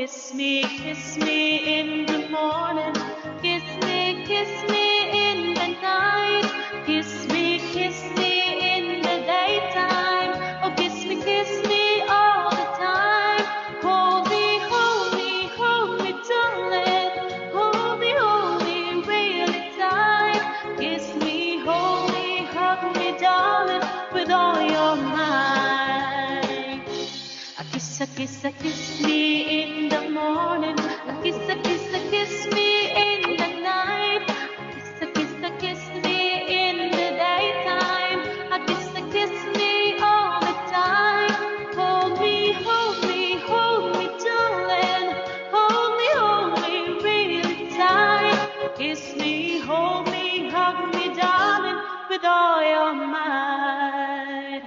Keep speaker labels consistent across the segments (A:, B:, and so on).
A: kiss me in the morning, kiss me in the night, kiss me in the daytime, oh kiss me all the time. Hold me, darling, hold me really tight. Kiss me, hold me, hug me, darling, with all your might. A kiss me in the morning. A kiss me in the night. A kiss me in the daytime. A kiss me all the time. Hold me, darling. Hold me really tight. Kiss me, hold me, hug me, darling, with all your might.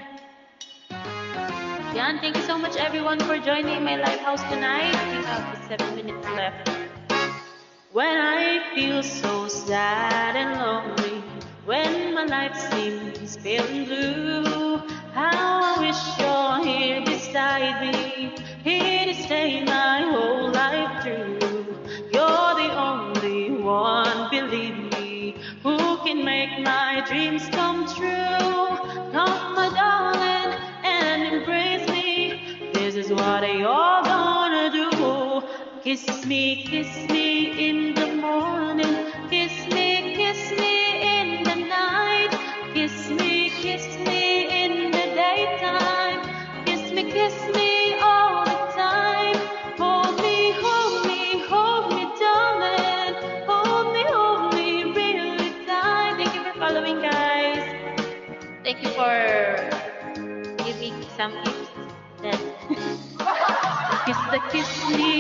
A: Yeah, and thank you so much everyone for joining my live house tonight. We have 7 minutes left. When I feel so sad and lonely, when my life seems pale and blue, how I wish you're here beside me, here to stay my whole life through. You're the only one, believe me, who can make my dreams come true. Come, my darling, and embrace me. This is what you're gonna do. Kiss me in the morning. Kiss me in the night. Kiss me in the daytime. Kiss me all the time. Hold me, darling. Hold me really tight. Thank you for following, guys. Thank you for giving some gifts. Kiss me